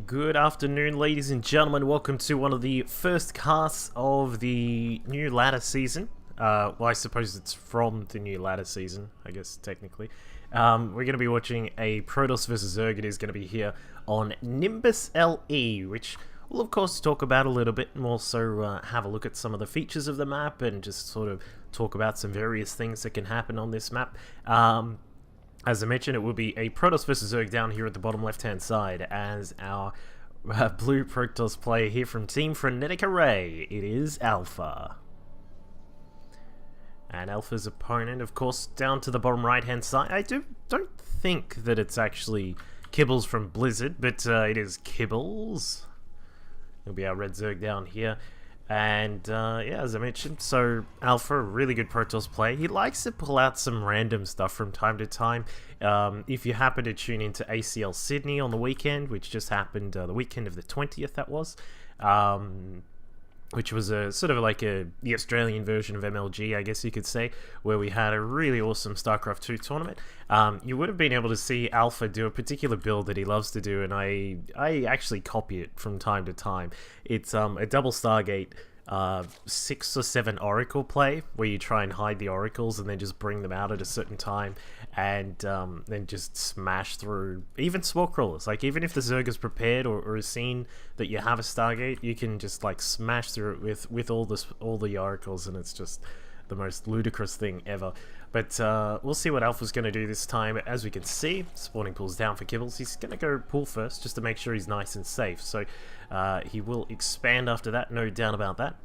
Good afternoon, ladies and gentlemen. Welcome to one of the first casts of the new ladder season. Well, I suppose it's from the new ladder season, I guess, technically. We're going to be watching a Protoss vs Zerg. It is going to be here on Nimbus LE, which we'll, of course, talk about a little bit and also have a look at some of the features of the map and just sort of talk about some various things that can happen on this map. As I mentioned, it will be a Protoss vs Zerg down here at the bottom left-hand side as our blue Protoss player here from Team FRAY. It is Alpha. And Alpha's opponent, of course, down to the bottom right-hand side. I don't think that it's actually Kibbelz from Blizzard, but it is Kibbelz. It'll be our red Zerg down here. And yeah, as I mentioned, so Alpha, a really good Protoss player. He likes to pull out some random stuff from time to time. If you happen to tune into ACL Sydney on the weekend, which just happened the weekend of the 20th, that was, which was a sort of like the Australian version of MLG, I guess you could say, where we had a really awesome StarCraft 2 tournament. You would have been able to see Alpha do a particular build that he loves to do, and I actually copy it from time to time. It's a double Stargate 6 or 7 Oracle play, where you try and hide the Oracles and then just bring them out at a certain time, and then just smash through even Spore Crawlers. Like, even if the Zerg is prepared or is seen that you have a Stargate, you can just like smash through it with all the Oracles, and it's just the most ludicrous thing ever. But we'll see what Alpha's going to do this time. As we can see, spawning pool's down for Kibbelz. He's going to go pool first just to make sure he's nice and safe. So he will expand after that, no doubt about that.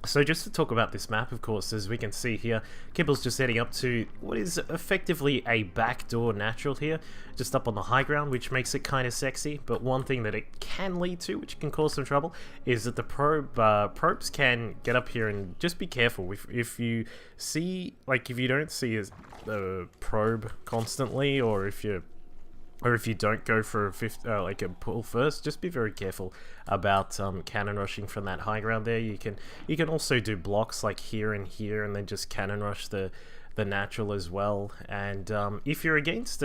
So just to talk about this map, of course, as we can see here, Kibbelz just heading up to what is effectively a backdoor natural here, just up on the high ground, which makes it kind of sexy. But one thing that it can lead to, which can cause some trouble, is that the probes can get up here, and just be careful. If you see, like, if you don't see a probe constantly, or if you don't go for like a pull first, just be very careful about cannon rushing from that high ground there. You can also do blocks like here, and then just cannon rush the natural as well. And if you're against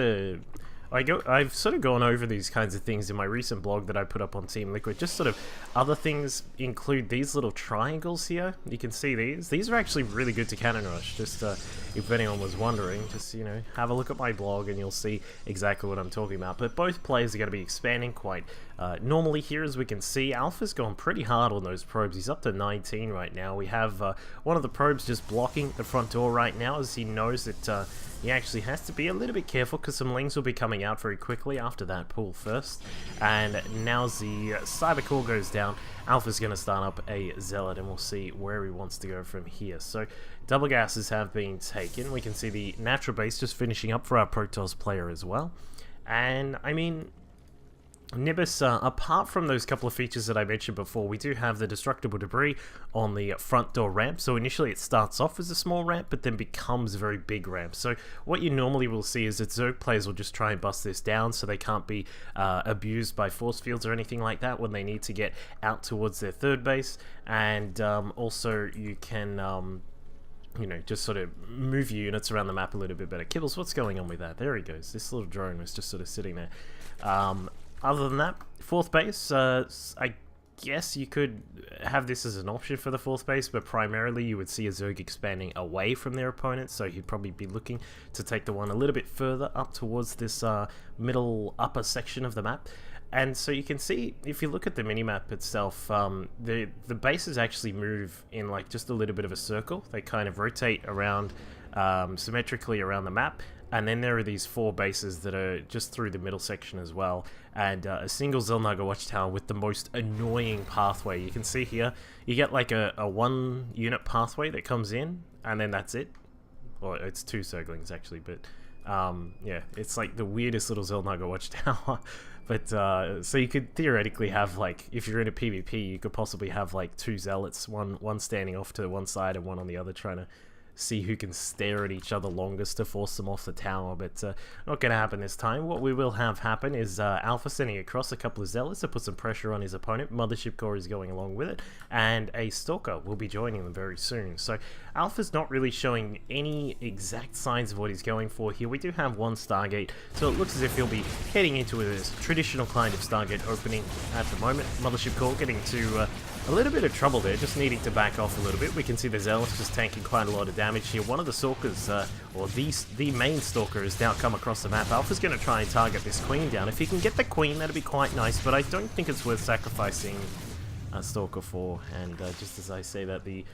I've sort of gone over these kinds of things in my recent blog that I put up on Team Liquid. Just sort of other things include these little triangles here. You can see these. These are actually really good to cannon rush. Just if anyone was wondering, just, you know, have a look at my blog and you'll see exactly what I'm talking about. But both players are going to be expanding quite normally here, as we can see. Alpha's gone pretty hard on those probes. He's up to 19 right now. We have one of the probes just blocking the front door right now, as he knows that he actually has to be a little bit careful, because some lings will be coming out very quickly after that pull first. And now the Cyber Core goes down. Alpha's going to start up a Zealot, and we'll see where he wants to go from here. So double gases have been taken. We can see the natural base just finishing up for our Protoss player as well. And I mean, Nimbus, apart from those couple of features that I mentioned before, we do have the destructible debris on the front door ramp. So initially it starts off as a small ramp, but then becomes a very big ramp. So what you normally will see is that Zerg players will just try and bust this down so they can't be abused by force fields or anything like that when they need to get out towards their third base. And also you can you know, just sort of move your units around the map a little bit better. Kibbelz, what's going on with that? There he goes. This little drone was just sort of sitting there. Other than that, fourth base, I guess you could have this as an option for the fourth base, but primarily you would see a Zerg expanding away from their opponent, so he'd probably be looking to take the one a little bit further up towards this middle upper section of the map. And so you can see, if you look at the minimap itself, the bases actually move in like just a little bit of a circle. They kind of rotate around symmetrically around the map. And then there are these 4 bases that are just through the middle section as well. And a single Xel'Naga watchtower with the most annoying pathway. You can see here, you get like a 1 unit pathway that comes in, and then that's it. Well, it's 2 Zerglings actually, but yeah, it's like the weirdest little Xel'Naga watchtower. But so you could theoretically have, like, if you're in a PvP, you could possibly have like 2 Zealots, one standing off to one side and one on the other, trying see who can stare at each other longest to force them off the tower, but not going to happen this time. What we will have happen is Alpha sending across a couple of Zealots to put some pressure on his opponent. Mothership Core is going along with it, and a Stalker will be joining them very soon. So Alpha's not really showing any exact signs of what he's going for here. We do have one Stargate, so it looks as if he'll be heading into a traditional kind of Stargate opening at the moment. Mothership Core getting to a little bit of trouble there, just needing to back off a little bit. We can see the Zealots just tanking quite a lot of damage here. One of the Stalkers, or the main Stalker, has now come across the map. Alpha's going to try and target this Queen down. If he can get the Queen, that'd be quite nice, but I don't think it's worth sacrificing Stalker for. And just as I say that, the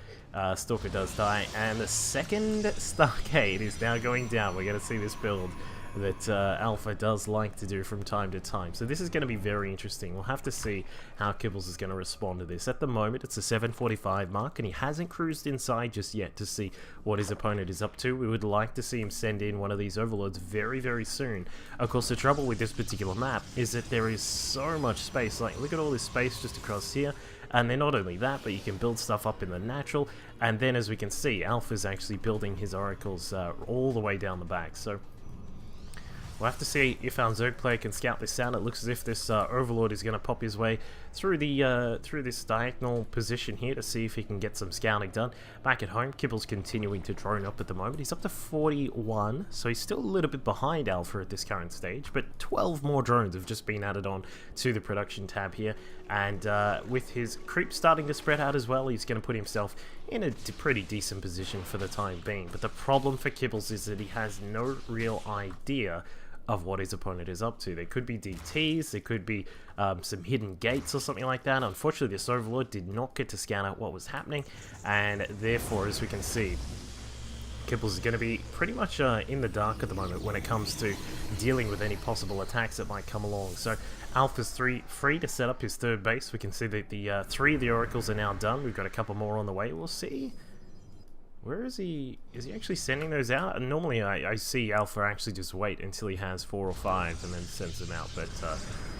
Stalker does die, and the second Stargate is now going down. We're going to see this build that Alpha does like to do from time to time. So this is going to be very interesting. We'll have to see how Kibbelz is going to respond to this. At the moment, it's a 7:45 mark, and he hasn't cruised inside just yet to see what his opponent is up to. We would like to see him send in one of these overlords very, very soon. Of course, the trouble with this particular map is that there is so much space. Like, look at all this space just across here. And then not only that, but you can build stuff up in the natural. And then, as we can see, Alpha's actually building his oracles all the way down the back. So we'll have to see if our Zerg player can scout this out. It looks as if this Overlord is going to pop his way through the through this diagonal position here to see if he can get some scouting done. Back at home, Kibbelz continuing to drone up at the moment. He's up to 41, so he's still a little bit behind Alpha at this current stage, but 12 more drones have just been added on to the production tab here. And with his creep starting to spread out as well, he's going to put himself in a pretty decent position for the time being. But the problem for Kibbelz is that he has no real idea of what his opponent is up to. There could be DTs, there could be some hidden gates or something like that. Unfortunately, this Overlord did not get to scout out what was happening, and therefore, as we can see, Kibbelz is going to be pretty much in the dark at the moment when it comes to dealing with any possible attacks that might come along. So Alpha's free to set up his third base. We can see that the 3 of the Oracles are now done. We've got a couple more on the way. We'll see. Where is he? Is he actually sending those out? And normally I see Alpha actually just wait until he has 4 or 5 and then sends them out, but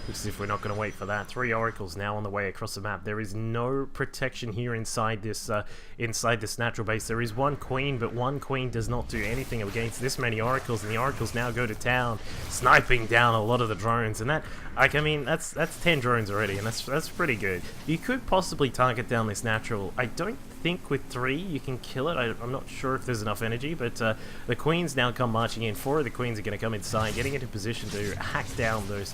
looks as if we're not going to wait for that. 3 Oracles now on the way across the map. There is no protection here inside this natural base. There is one Queen, but one Queen does not do anything against this many Oracles, and the Oracles now go to town, sniping down a lot of the drones, and that, like, I mean, that's 10 drones already, and that's pretty good. You could possibly target down this natural. I don't think with 3 you can kill it. I'm not sure if there's enough energy, but the Queens now come marching in. 4 of the Queens are going to come inside, getting into position to hack down those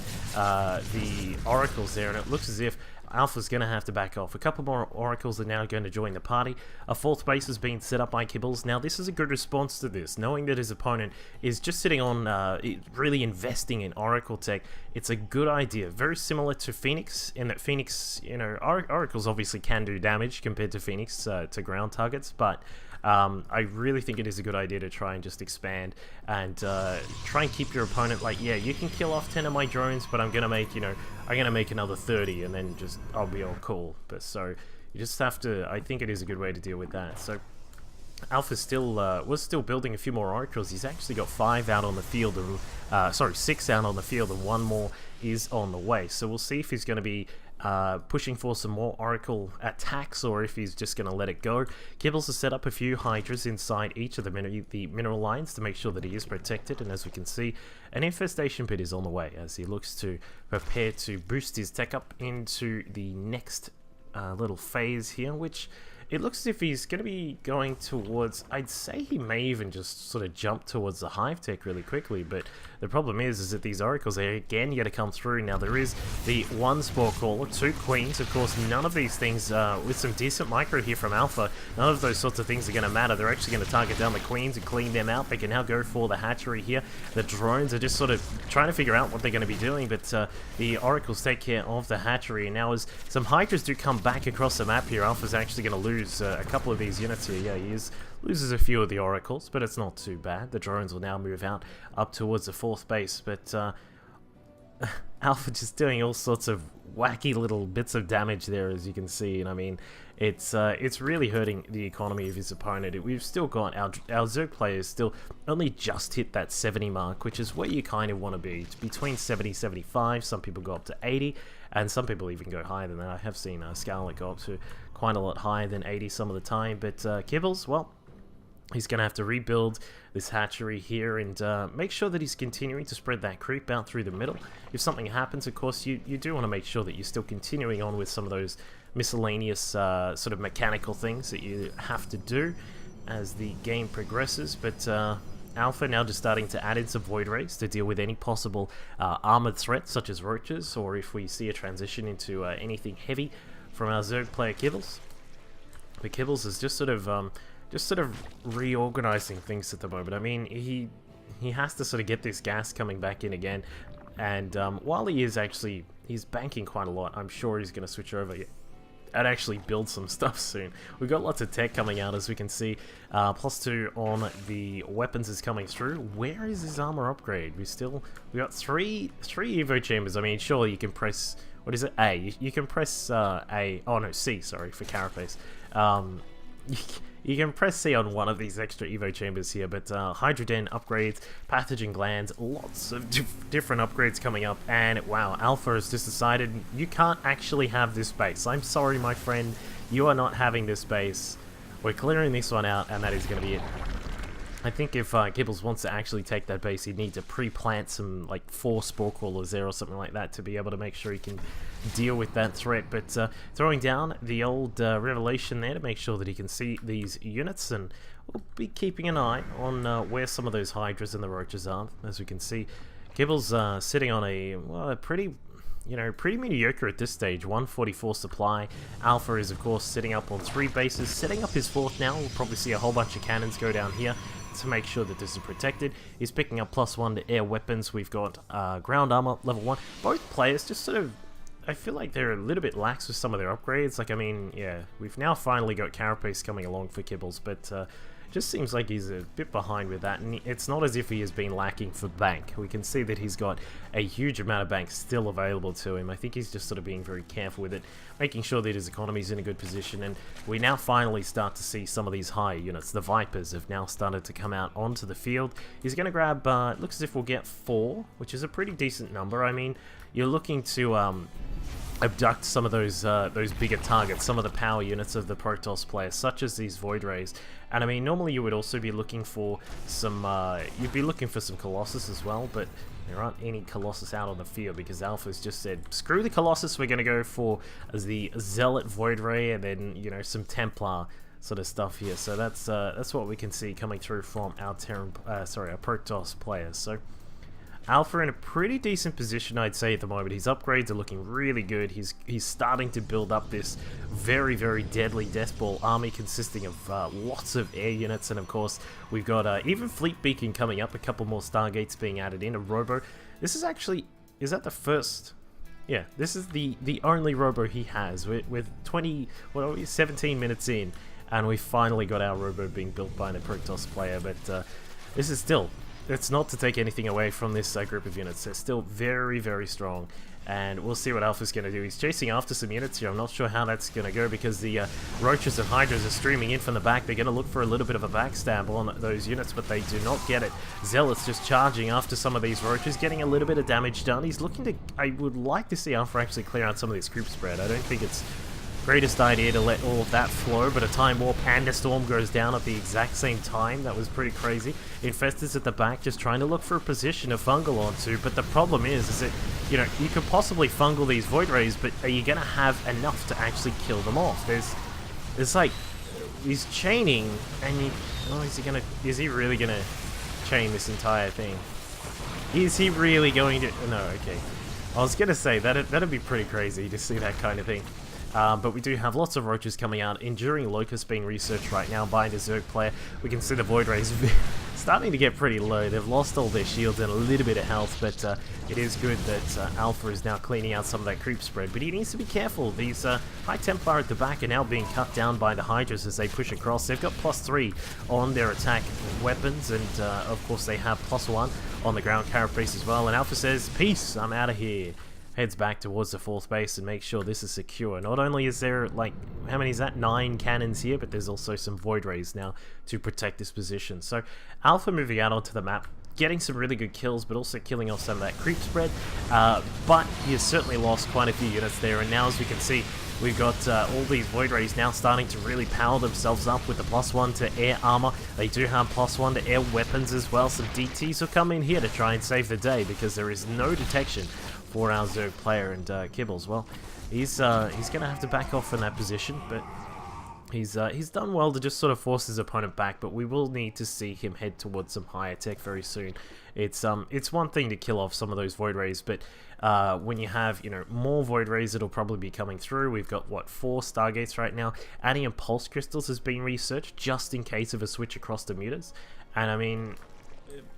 the Oracles there, and it looks as if Alpha's going to have to back off. A couple more Oracles are now going to join the party. A 4th base has been set up by Kibbelz. Now, this is a good response to this, knowing that his opponent is just sitting on, really investing in Oracle tech. It's a good idea. Very similar to Phoenix, in that Phoenix, you know, Oracles obviously can do damage compared to Phoenix, to ground targets, but I really think it is a good idea to try and just expand and try and keep your opponent like, yeah, you can kill off 10 of my drones, but I'm gonna make, you know, I'm gonna make another 30, and then just I'll be all cool. But so you just have to. I think it is a good way to deal with that. So Alpha still was still building a few more Oracles. He's actually got 5 out on the field, and 6 out on the field, and 1 more is on the way. So we'll see if he's going to be pushing for some more Oracle attacks, or if he's just going to let it go. Kibbelz has set up a few Hydras inside each of the mineral lines to make sure that he is protected, and as we can see, an infestation pit is on the way as he looks to prepare to boost his tech up into the next little phase here, which it looks as if he's going to be going towards, I'd say he may even just sort of jump towards the hive tech really quickly, but the problem is that these Oracles are again going to come through. Now there is the 1 Spore Caller, 2 Queens, of course none of these things, with some decent micro here from Alpha, none of those sorts of things are going to matter. They're actually going to target down the Queens and clean them out. They can now go for the hatchery here. The drones are just sort of trying to figure out what they're going to be doing, but the Oracles take care of the hatchery, and now as some Hydras do come back across the map here, Alpha's actually going to lose a couple of these units here. Yeah, he loses a few of the Oracles, but it's not too bad. The drones will now move out up towards the 4th base, but Alpha just doing all sorts of wacky little bits of damage there, as you can see, and I mean, it's really hurting the economy of his opponent. We've still got our Zerg players still only just hit that 70 mark, which is where you kind of want to be. It's between 70 75. Some people go up to 80, and some people even go higher than that. I have seen Scarlet go up to quite a lot higher than 80 some of the time, but Kibbelz, well, He's going to have to rebuild this hatchery here and make sure that he's continuing to spread that creep out through the middle. If something happens, of course, you do want to make sure that you're still continuing on with some of those miscellaneous sort of mechanical things that you have to do as the game progresses. But Alpha now just starting to add in some Void Rays to deal with any possible armored threats such as roaches, or if we see a transition into anything heavy from our Zerg player Kibbelz. But Kibbelz is just sort of reorganizing things at the moment. I mean, he has to sort of get this gas coming back in again, and while he's banking quite a lot, I'm sure he's going to switch over and actually build some stuff soon. We've got lots of tech coming out, as we can see. +2 on the weapons is coming through. Where is his armor upgrade? We got three Evo chambers. I mean, sure, you can press, what is it? A. You can press A. Oh no, C. Sorry for carapace. You can press C on one of these extra Evo chambers here, but Hydroden upgrades, pathogen glands, lots of different upgrades coming up, and wow, Alpha has just decided you can't actually have this base. I'm sorry, my friend, you are not having this base. We're clearing this one out, and that is going to be it. I think if Kibbelz wants to actually take that base, he'd need to pre-plant some, like, 4 spore crawlers there or something like that to be able to make sure he can deal with that threat. But throwing down the old Revelation there to make sure that he can see these units, and we'll be keeping an eye on where some of those Hydras and the Roaches are. As we can see, Kibbelz sitting on a pretty mediocre at this stage, 144 supply. Alpha is, of course, sitting up on 3 bases, setting up his 4th now. We'll probably see a whole bunch of cannons go down here to make sure that this is protected. He's picking up +1 to air weapons. We've got ground armor, level 1. Both players just sort of, I feel like they're a little bit lax with some of their upgrades. Like, I mean, yeah, we've now finally got Carapace coming along for Kibbelz, but just seems like he's a bit behind with that, and it's not as if he has been lacking for bank. We can see that he's got a huge amount of bank still available to him. I think he's just sort of being very careful with it, making sure that his economy's in a good position, and we now finally start to see some of these higher units. The Vipers have now started to come out onto the field. He's going to grab, it looks as if we'll get 4, which is a pretty decent number. I mean, you're looking to abduct some of those bigger targets, some of the power units of the Protoss players, such as these Void Rays. And I mean, normally you would also be looking for some, you'd be looking for some Colossus as well, but there aren't any Colossus out on the field because Alpha's just said, screw the Colossus, we're going to go for the Zealot Void Ray and then, you know, some Templar sort of stuff here. So that's what we can see coming through from our our Protoss players. So Alpha in a pretty decent position, I'd say, at the moment. His upgrades are looking really good. He's starting to build up this very, very deadly Death Ball army consisting of lots of air units, and of course we've got even Fleet Beacon coming up, a couple more Stargates being added in, a Robo. This is actually, is that the first? Yeah, this is the only Robo he has. With 17 minutes in, and we finally got our Robo being built by the Protoss player, but this is still, it's not to take anything away from this group of units. They're still very, very strong, and we'll see what Alpha's going to do. He's chasing after some units here. I'm not sure how that's going to go because the Roaches and Hydras are streaming in from the back. They're going to look for a little bit of a backstab on those units, but they do not get it. Zealot's just charging after some of these Roaches, getting a little bit of damage done. He's looking to, I would like to see Alpha actually clear out some of this group spread. I don't think it's greatest idea to let all of that flow, but a Time Warp and a Storm goes down at the exact same time. That was pretty crazy. Infestor's at the back just trying to look for a position to fungal onto, but the problem is that, you know, you could possibly fungal these Void Rays, but are you going to have enough to actually kill them off? There's like, he's chaining, and is he really going to chain this entire thing? Is he really going to, no, okay. I was going to say, that'd be pretty crazy to see that kind of thing. But we do have lots of Roaches coming out. Enduring Locust being researched right now by the Zerg player. We can see the Void Rays starting to get pretty low. They've lost all their shields and a little bit of health, but it is good that Alpha is now cleaning out some of that creep spread. But he needs to be careful. These High Templar at the back are now being cut down by the Hydras as they push across. They've got +3 on their attack weapons, and of course they have +1 on the ground carapace as well. And Alpha says, peace, I'm out of here. Heads back towards the 4th base and makes sure this is secure. Not only is there, like, how many is that? 9 cannons here, but there's also some Void Rays now to protect this position. So Alpha moving out onto the map, getting some really good kills, but also killing off some of that creep spread. But he has certainly lost quite a few units there, and now as we can see, We've got all these Void Rays now starting to really power themselves up with the +1 to air armor. They do have +1 to air weapons as well. Some DTs will come in here to try and save the day because there is no detection for our Zerg player. And Kibbelz, well, he's going to have to back off from that position, but he's done well to just sort of force his opponent back, but we will need to see him head towards some higher tech very soon. It's one thing to kill off some of those Void Rays, but when you have, you know, more Void Rays that'll probably be coming through. We've got, what, 4 Stargates right now. Adding Impulse Crystals has been researched just in case of a switch across the mutas. And I mean,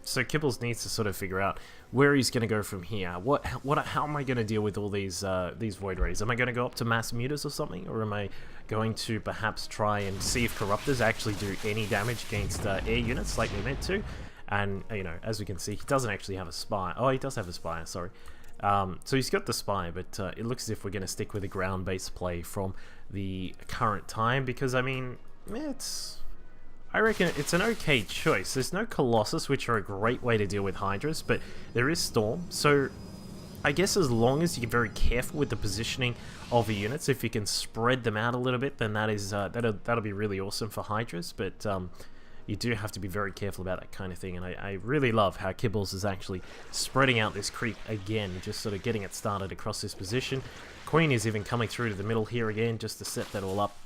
so Kibbelz needs to sort of figure out where he's going to go from here. How am I going to deal with all these Void Rays? Am I going to go up to mass mutas or something, or am I going to perhaps try and see if Corruptors actually do any damage against air units like they meant to? And you know, as we can see, he doesn't actually have a Spire. Oh, he does have a Spire, sorry. So he's got the Spire, but it looks as if we're going to stick with a ground-based play from the current time, because I mean, I reckon it's an okay choice. There's no Colossus, which are a great way to deal with Hydras, but there is Storm, so I guess as long as you're very careful with the positioning of the units, if you can spread them out a little bit, then that is that'll be really awesome for Hydras, but you do have to be very careful about that kind of thing, and I really love how Kibbelz is actually spreading out this creep again, just sort of getting it started across this position. Queen is even coming through to the middle here again, just to set that all up.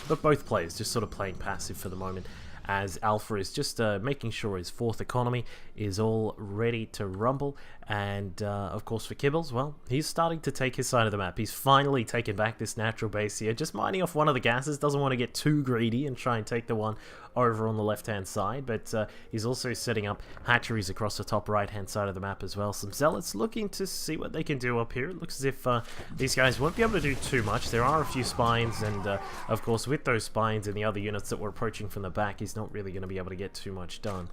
But both players just sort of playing passive for the moment, as Alpha is just making sure his 4th economy is all ready to rumble. And of course for Kibbelz, well, he's starting to take his side of the map. He's finally taken back this natural base here, just mining off one of the gases, doesn't want to get too greedy and try and take the one over on the left hand side, but he's also setting up hatcheries across the top right hand side of the map as well. Some Zealots looking to see what they can do up here. It looks as if these guys won't be able to do too much. There are a few spines, and of course with those spines and the other units that we're approaching from the back, he's not really going to be able to get too much done.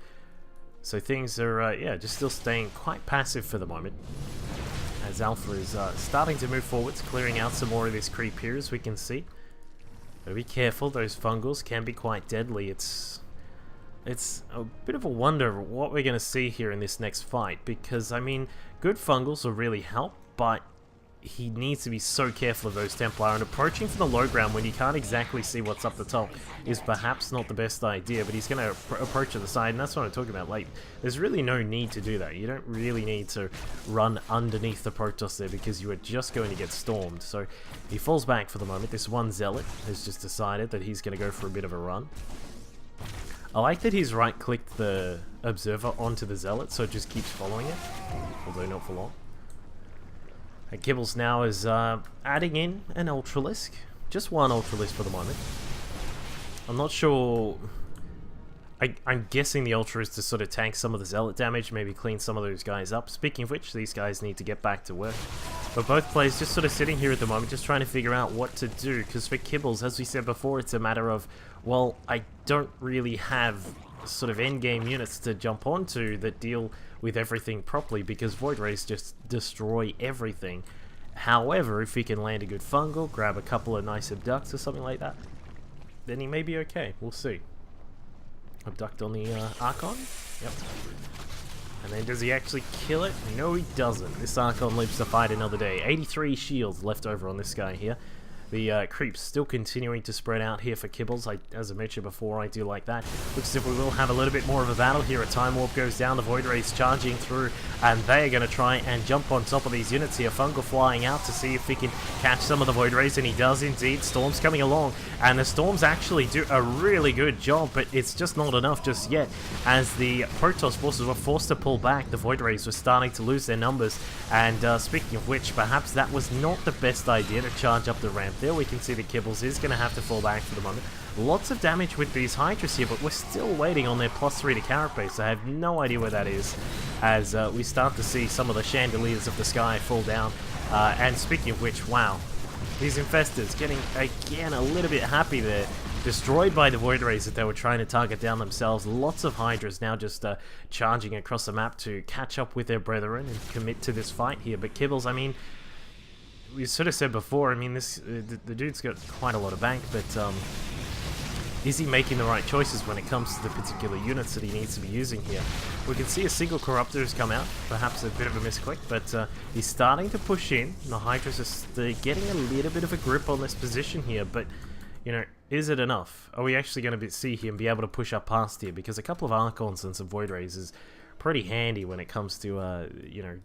So things are, yeah, just still staying quite passive for the moment, as Alpha is starting to move forwards, clearing out some more of this creep here, as we can see. Gotta be careful, those fungals can be quite deadly. It's a bit of a wonder what we're going to see here in this next fight, because, I mean, good fungals will really help, but he needs to be so careful of those Templar, and approaching from the low ground when you can't exactly see what's up the top is perhaps not the best idea, but he's going to approach to the side, and that's what I'm talking about. Like, there's really no need to do that. You don't really need to run underneath the Protoss there, because you are just going to get stormed. So he falls back for the moment. This one Zealot has just decided that he's going to go for a bit of a run. I like that he's right-clicked the Observer onto the Zealot, so it just keeps following it, although not for long. And Kibbelz now is adding in an Ultralisk. Just one Ultralisk for the moment. I'm not sure. I'm guessing the Ultra is to sort of tank some of the Zealot damage, maybe clean some of those guys up. Speaking of which, these guys need to get back to work. But both players just sort of sitting here at the moment, just trying to figure out what to do. Because for Kibbelz, as we said before, it's a matter of, well, I don't really have sort of endgame units to jump onto that deal with everything properly, because Void Rays just destroy everything. However, if he can land a good fungal, grab a couple of nice abducts or something like that, then he may be okay. We'll see. Abduct on the Archon. Yep. And then does he actually kill it? No, he doesn't. This Archon lives to fight another day. 83 shields left over on this guy here. The creeps still continuing to spread out here for Kibbelz. As I mentioned before, I do like that. Looks as if we will have a little bit more of a battle here. A Time Warp goes down, the Void Rays charging through, and they are going to try and jump on top of these units here. Fungal flying out to see if he can catch some of the Void Rays, and he does indeed. Storm's coming along, and the Storms actually do a really good job, but it's just not enough just yet. As the Protoss forces were forced to pull back, the Void Rays were starting to lose their numbers, and speaking of which, perhaps that was not the best idea to charge up the ramp. There we can see that Kibbelz is going to have to fall back for the moment. Lots of damage with these Hydras here, but we're still waiting on their +3 to carapace. I have no idea where that is, as we start to see some of the chandeliers of the sky fall down. And speaking of which, wow, these Infestors getting, again, a little bit happy there. Destroyed by the Void Rays that they were trying to target down themselves. Lots of Hydras now just charging across the map to catch up with their brethren and commit to this fight here. But Kibbelz, I mean, we sort of said before, I mean, the dude's got quite a lot of bank, but is he making the right choices when it comes to the particular units that he needs to be using here? We can see a single Corruptor has come out, perhaps a bit of a misclick, but he's starting to push in. The Hydras are getting a little bit of a grip on this position here, but, you know, is it enough? Are we actually going to see him be able to push up past here? Because a couple of Archons and some Void Rays is pretty handy when it comes to, you know,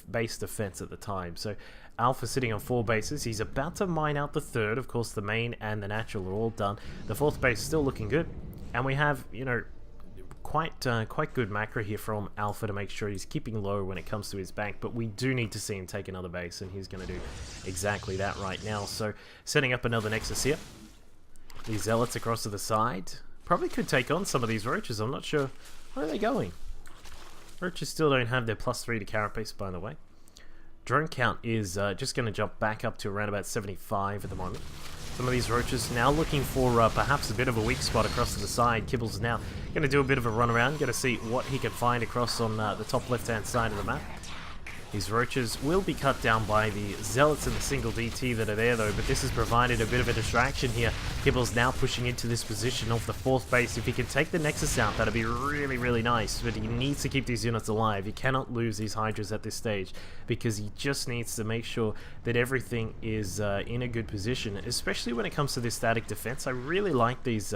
base defense at the time. So Alpha sitting on 4 bases. He's about to mine out the third. Of course, the main and the natural are all done. The 4th base still looking good. And we have, you know, quite good macro here from Alpha to make sure he's keeping low when it comes to his bank. But we do need to see him take another base, and he's going to do exactly that right now. So setting up another Nexus here. These Zealots across to the side. Probably could take on some of these Roaches. I'm not sure. Where are they going? Roaches still don't have their +3 to carapace, by the way. Drone count is just going to jump back up to around about 75 at the moment. Some of these Roaches now looking for perhaps a bit of a weak spot across to the side. Kibbelz is now going to do a bit of a run around, going to see what he can find across on the top left-hand side of the map. These Roaches will be cut down by the Zealots and the single DT that are there though, but this has provided a bit of a distraction here. Kibbelz now pushing into this position of the 4th base. If he can take the Nexus out, that'd be really, really nice, but he needs to keep these units alive. He cannot lose these Hydras at this stage, because he just needs to make sure that everything is in a good position, especially when it comes to this static defense. I really like these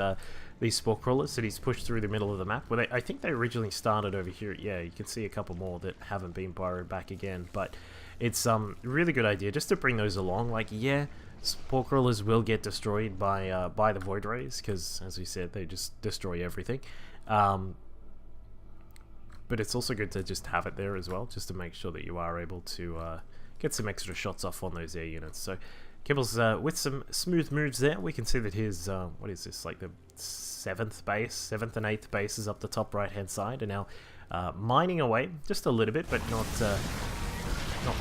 Spore Crawlers that he's pushed through the middle of the map. Well, I think they originally started over here. Yeah, you can see a couple more that haven't been borrowed back again. But it's a really good idea just to bring those along. Like, yeah, Spore Crawlers will get destroyed by the Void Rays, because, as we said, they just destroy everything. But it's also good to just have it there as well, just to make sure that you are able to get some extra shots off on those air units. So Kibbelz with some smooth moves there. We can see that his, what is this, like the 7th and 8th bases up the top right hand side, and now mining away just a little bit, but not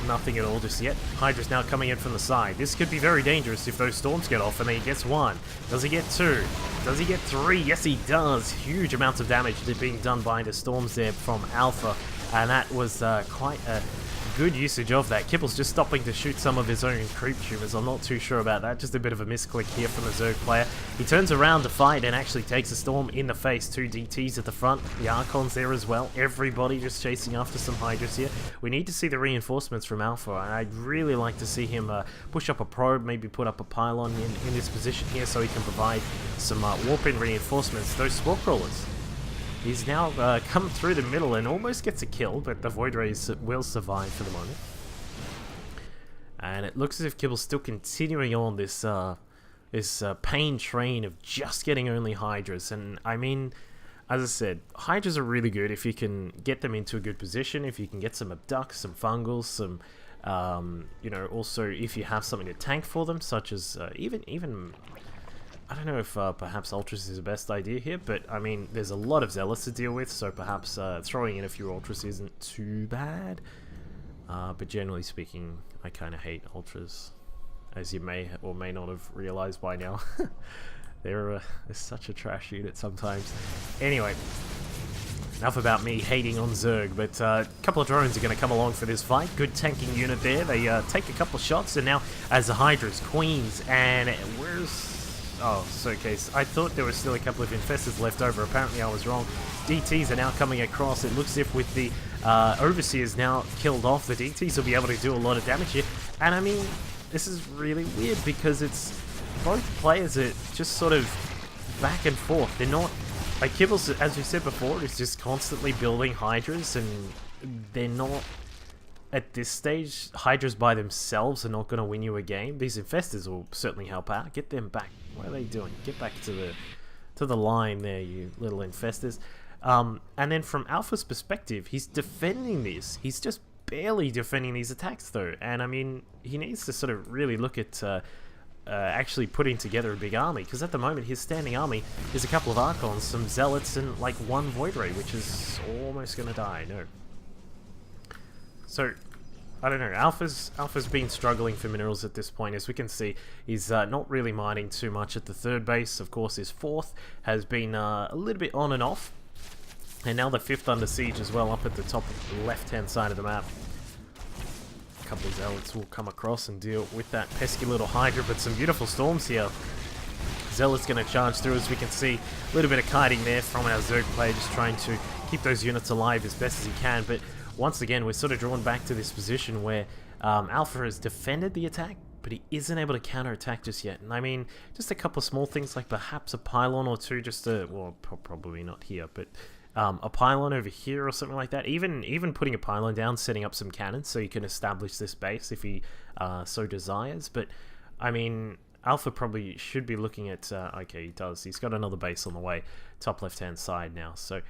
nothing at all just yet. Hydra's now coming in from the side. This could be very dangerous if those storms get off, and then he gets 1. Does he get 2? Does he get 3? Yes, he does. Huge amounts of damage being done by the storms there from Alpha, and that was quite a good usage of that. Kibbelz just stopping to shoot some of his own creep tumors. I'm not too sure about that. Just a bit of a misclick here from the Zerg player. He turns around to fight and actually takes a storm in the face. 2 DTs at the front. The Archons there as well. Everybody just chasing after some Hydras here. We need to see the reinforcements from Alpha. I'd really like to see him push up a probe, maybe put up a pylon in this position here so he can provide some warp-in reinforcements. Those Spore Crawlers. He's now come through the middle and almost gets a kill, but the Void Rays will survive for the moment. And it looks as if Kibbelz still continuing on this pain train of just getting only Hydras. And I mean, as I said, Hydras are really good if you can get them into a good position, if you can get some Abducts, some Fungals, some, you know, also if you have something to tank for them, such as even I don't know if perhaps Ultras is the best idea here, but I mean, there's a lot of Zealots to deal with, so perhaps throwing in a few Ultras isn't too bad. But generally speaking, I kind of hate Ultras, as you may or may not have realized by now. They're such a trash unit sometimes. Anyway, enough about me hating on Zerg, but a couple of drones are going to come along for this fight. Good tanking unit there. They take a couple of shots, and now as the Hydras, Queens, and where's... Oh, Showcase. I thought there were still a couple of Infestors left over. Apparently I was wrong. DTs are now coming across. It looks as if with the Overseers now killed off, the DTs will be able to do a lot of damage here. And I mean, this is really weird because it's both players are just sort of back and forth. They're not... Like Kibbelz, as we said before, is just constantly building Hydras, and they're not... At this stage, Hydras by themselves are not going to win you a game. These Infestors will certainly help out. Get them back. What are they doing? Get back to the line there, you little Infestors. And then from Alpha's perspective, he's defending this. He's just barely defending these attacks, though. And I mean, he needs to sort of really look at actually putting together a big army. Because at the moment, his standing army is a couple of Archons, some Zealots, and like 1 Void Ray, which is almost going to die. No. So, I don't know, Alpha's been struggling for minerals at this point. As we can see, he's not really mining too much at the 3rd base. Of course, his 4th has been a little bit on and off. And now the 5th under siege as well, up at the top left-hand side of the map. A couple of Zealots will come across and deal with that pesky little Hydra, but some beautiful storms here. Zealot's going to charge through, as we can see. A little bit of kiting there from our Zerg player, just trying to keep those units alive as best as he can. But once again, we're sort of drawn back to this position where Alpha has defended the attack, but he isn't able to counterattack just yet. And I mean, just a couple of small things like perhaps a pylon or two, just to, well, probably not here, but a pylon over here or something like that. Even putting a pylon down, setting up some cannons so you can establish this base if he so desires. But I mean, Alpha probably should be looking at, okay, he does. He's got another base on the way, top left-hand side now. So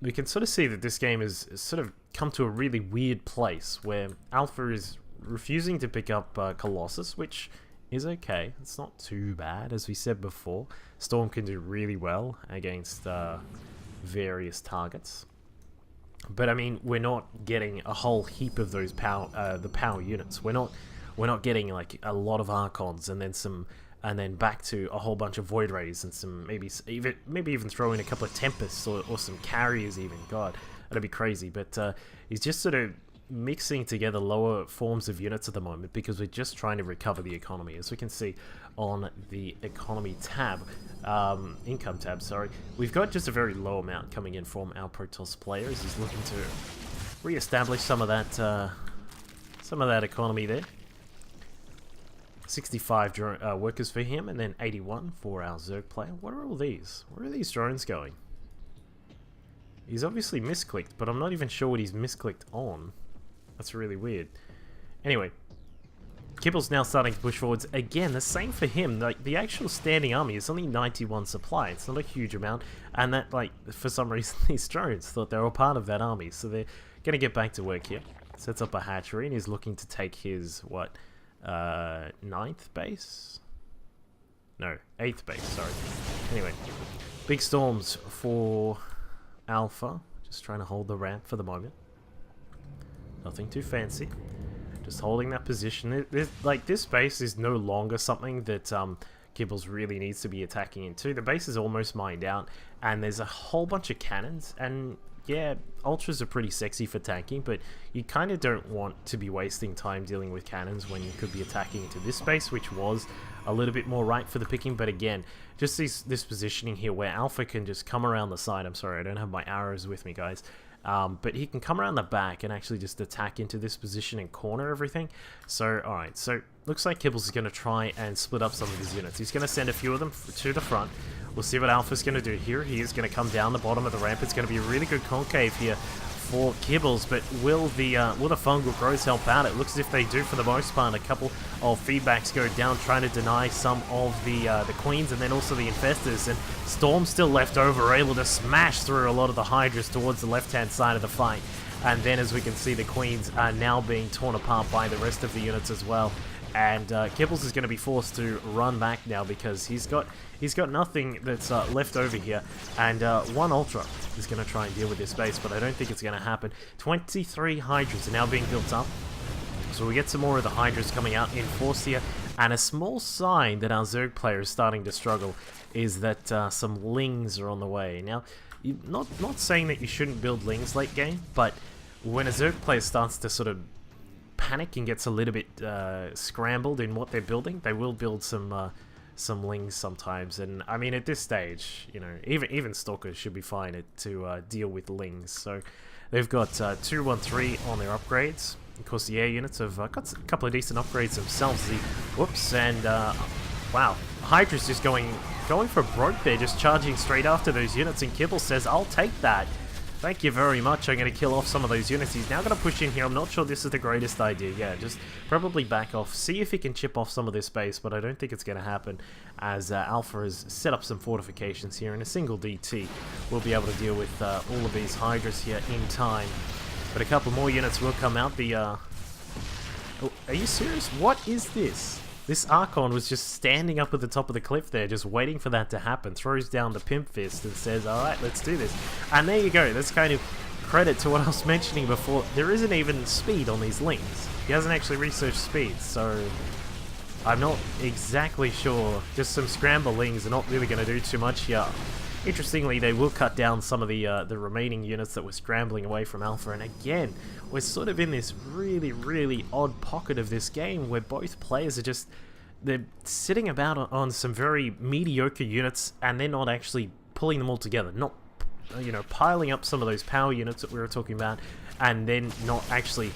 we can sort of see that this game has sort of come to a really weird place where Alpha is refusing to pick up Colossus, which is okay. It's not too bad, as we said before. Storm can do really well against various targets. But I mean, we're not getting a whole heap of those power units. We're not getting like a lot of Archons and then back to a whole bunch of Void Rays and some maybe even throw in a couple of Tempests or some carriers even. God, that'd be crazy. But he's just sort of mixing together lower forms of units at the moment because we're just trying to recover the economy. As we can see on the economy tab, income tab, sorry, we've got just a very low amount coming in from our Protoss players. He's looking to re-establish some of that economy there. 65 workers for him, and then 81 for our Zerg player. What are all these? Where are these drones going? He's obviously misclicked, but I'm not even sure what he's misclicked on. That's really weird. Anyway, Kibbelz now starting to push forwards. Again, the same for him. Like, the actual standing army is only 91 supply. It's not a huge amount. And that, like, for some reason, these drones thought they were part of that army. So they're going to get back to work here. Sets up a hatchery, and he's looking to take his, what, 9th base? No, 8th base, sorry. Anyway, big storms for Alpha. Just trying to hold the ramp for the moment. Nothing too fancy. Just holding that position. Like, this base is no longer something that Kibbelz really needs to be attacking into. The base is almost mined out, and there's a whole bunch of cannons, and yeah, Ultras are pretty sexy for tanking, but you kind of don't want to be wasting time dealing with cannons when you could be attacking into this base, which was a little bit more ripe for the picking. But again, just this positioning here where Alpha can just come around the side. I'm sorry, I don't have my arrows with me, guys. But he can come around the back and actually just attack into this position and corner everything. So, alright, so looks like Kibbelz is going to try and split up some of his units. He's going to send a few of them to the front. We'll see what Alpha's going to do here. He is going to come down the bottom of the ramp. It's going to be a really good concave here for Kibbelz, but will the fungal growths help out? It looks as if they do for the most part. A couple of feedbacks go down, trying to deny some of the queens and then also the infestors, and Storm still left over, able to smash through a lot of the Hydras towards the left-hand side of the fight. And then, as we can see, the queens are now being torn apart by the rest of the units as well. And Kibbelz is going to be forced to run back now because he's got nothing that's left over here. And one Ultra is going to try and deal with this base, but I don't think it's going to happen. 23 Hydras are now being built up. So we get some more of the Hydras coming out in force here. And a small sign that our Zerg player is starting to struggle is that some Lings are on the way. Now, not saying that you shouldn't build Lings late game, but when a Zerg player starts to sort of panic and gets a little bit scrambled in what they're building, they will build some Lings sometimes. And I mean, at this stage, you know, even Stalkers should be fine to deal with Lings. So they've got 213 on their upgrades. Of course, the air units have got a couple of decent upgrades themselves. Whoops, and wow, Hydra's just going for broke there, just charging straight after those units. And Kibbelz says, "I'll take that. Thank you very much. I'm going to kill off some of those units." He's now going to push in here. I'm not sure this is the greatest idea. Yeah, just probably back off. See if he can chip off some of this base, but I don't think it's going to happen as Alpha has set up some fortifications here, and a single DT will be able to deal with all of these Hydras here in time. But a couple more units will come out. Oh, are you serious? What is this? This Archon was just standing up at the top of the cliff there, just waiting for that to happen. Throws down the Pimp Fist and says, "Alright, let's do this." And there you go. That's kind of credit to what I was mentioning before. There isn't even speed on these Lings. He hasn't actually researched speed, so I'm not exactly sure. Just some scramble Lings are not really going to do too much here. Interestingly, they will cut down some of the remaining units that were scrambling away from Alpha. And again, we're sort of in this really, really odd pocket of this game where both players are just they're sitting about on some very mediocre units, and they're not actually pulling them all together, not, you know, piling up some of those power units that we were talking about, and then not actually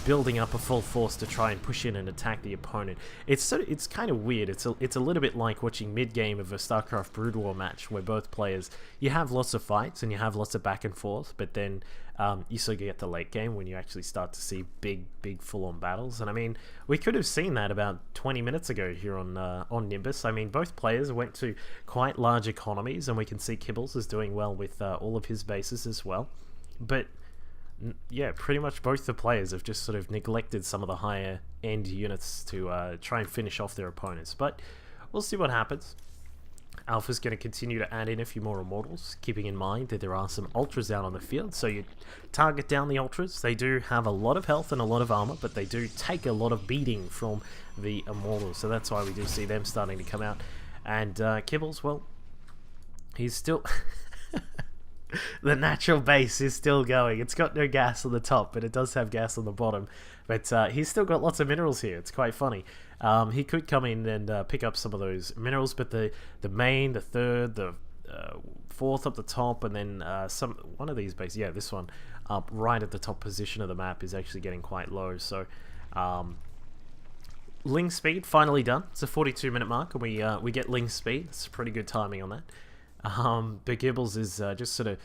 building up a full force to try and push in and attack the opponent. It's kind of weird. It's a little bit like watching mid-game of a StarCraft Brood War match, where both players, you have lots of fights and you have lots of back and forth, but then you sort of get the late game when you actually start to see big full-on battles. And I mean, we could have seen that about 20 minutes ago here on Nimbus. I mean, both players went to quite large economies, and we can see Kibbelz is doing well with all of his bases as well. But yeah, pretty much both the players have just sort of neglected some of the higher end units to try and finish off their opponents. But we'll see what happens. Alpha's going to continue to add in a few more Immortals, keeping in mind that there are some Ultras out on the field, so you target down the Ultras. They do have a lot of health and a lot of armor, but they do take a lot of beating from the Immortals, so that's why we do see them starting to come out. And Kibbelz, well, he's still... The natural base is still going. It's got no gas on the top, but it does have gas on the bottom. But he's still got lots of minerals here. It's quite funny. He could come in and pick up some of those minerals, but the main, the third, the fourth up the top, and then one of these bases, yeah, this one, up right at the top position of the map is actually getting quite low. So Ling speed finally done. It's a 42-minute mark, and we get Ling speed. It's pretty good timing on that. But Kibbelz is just sort of,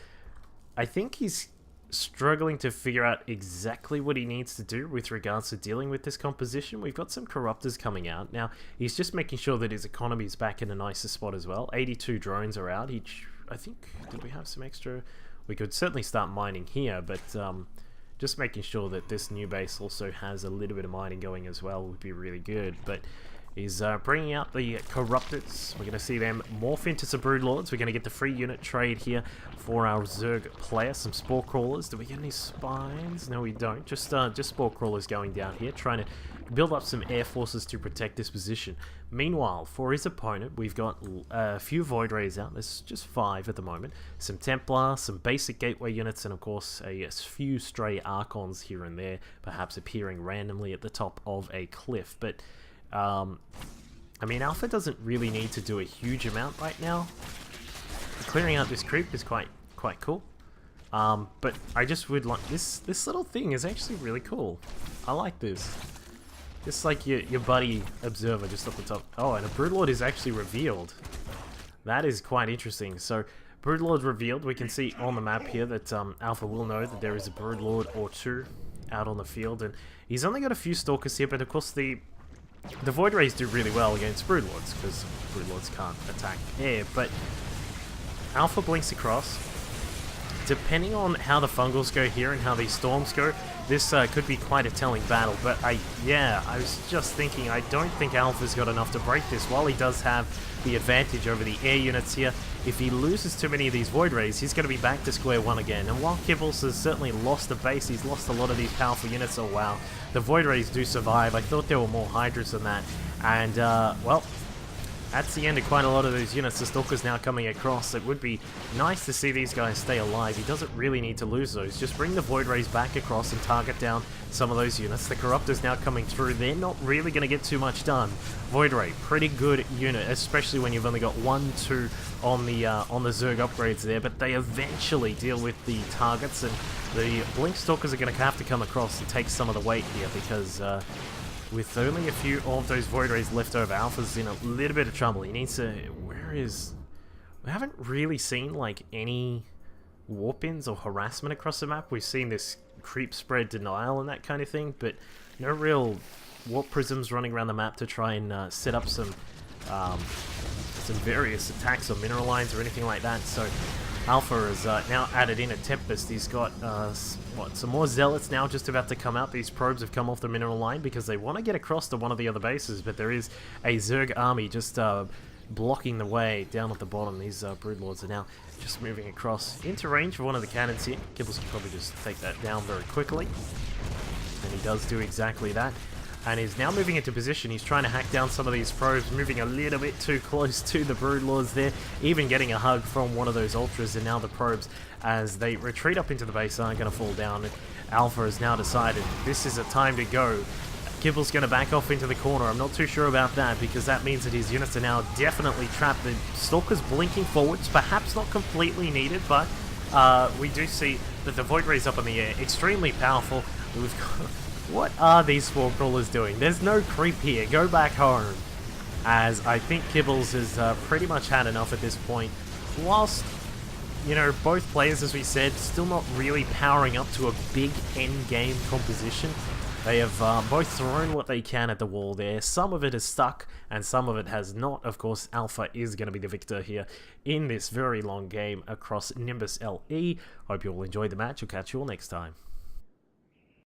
I think he's struggling to figure out exactly what he needs to do with regards to dealing with this composition. We've got some Corruptors coming out. Now, he's just making sure that his economy is back in a nicer spot as well. 82 drones are out. I think, did we have some extra? We could certainly start mining here, but just making sure that this new base also has a little bit of mining going as well would be really good. But he's bringing out the Corruptors. We're going to see them morph into some Broodlords. We're going to get the free unit trade here for our Zerg player. Some Spore Crawlers. Do we get any Spines? No, we don't. Just Spore Crawlers going down here, trying to build up some air forces to protect this position. Meanwhile, for his opponent, we've got a few Void Rays out. There's just 5 at the moment. Some Templar, some basic Gateway units, and of course a few stray Archons here and there, perhaps appearing randomly at the top of a cliff. But I mean, Alpha doesn't really need to do a huge amount right now. Clearing out this creep is quite cool. But I just would like this little thing is actually really cool. I like this. Just like your buddy observer just up the top. Oh, and a Broodlord is actually revealed. That is quite interesting. So Broodlord revealed. We can see on the map here that Alpha will know that there is a Broodlord or two out on the field, and he's only got a few Stalkers here. But of course the Void Rays do really well against Broodlords, because Broodlords can't attack air, but Alpha blinks across. Depending on how the Fungals go here and how these Storms go, this could be quite a telling battle, but I was just thinking, I don't think Alpha's got enough to break this. While he does have the advantage over the air units here, if he loses too many of these Void Rays, he's going to be back to square one again. And while Kibbelz has certainly lost the base, he's lost a lot of these powerful units. Oh wow, the Void Rays do survive. I thought there were more Hydras than that. And, well, that's the end of quite a lot of those units. The Stalker's now coming across. It would be nice to see these guys stay alive. He doesn't really need to lose those. Just bring the Void Rays back across and target down some of those units. The Corruptor's now coming through. They're not really going to get too much done. Void Ray, pretty good unit, especially when you've only got 1, 2 on the Zerg upgrades there. But they eventually deal with the targets, and the Blink Stalkers are going to have to come across and take some of the weight here, because with only a few of those Void Rays left over, Alpha's in a little bit of trouble. He needs to... We haven't really seen, like, any warp-ins or harassment across the map. We've seen this creep spread denial and that kind of thing, but no real warp prisms running around the map to try and set up some various attacks on mineral lines or anything like that. So Alpha has now added in a Tempest. He's got, some more Zealots now just about to come out. These probes have come off the mineral line because they want to get across to one of the other bases, but there is a Zerg army just blocking the way down at the bottom. These Broodlords are now just moving across into range of one of the cannons here. Kibbelz can probably just take that down very quickly, and he does do exactly that. And is now moving into position. He's trying to hack down some of these probes, moving a little bit too close to the Broodlords there, even getting a hug from one of those Ultras. And now the probes, as they retreat up into the base, aren't going to fall down. And Alpha has now decided this is a time to go. Kibbelz going to back off into the corner? I'm not too sure about that, because that means that his units are now definitely trapped. The Stalker's blinking forwards, perhaps not completely needed, but we do see that the Void Ray's up in the air. Extremely powerful. We've got... What are these Spore Crawlers doing? There's no creep here. Go back home. As I think Kibbelz has pretty much had enough at this point. Whilst, you know, both players, as we said, still not really powering up to a big end-game composition. They have both thrown what they can at the wall there. Some of it is stuck, and some of it has not. Of course, Alpha is going to be the victor here in this very long game across Nimbus LE. Hope you all enjoyed the match. I'll catch you all next time.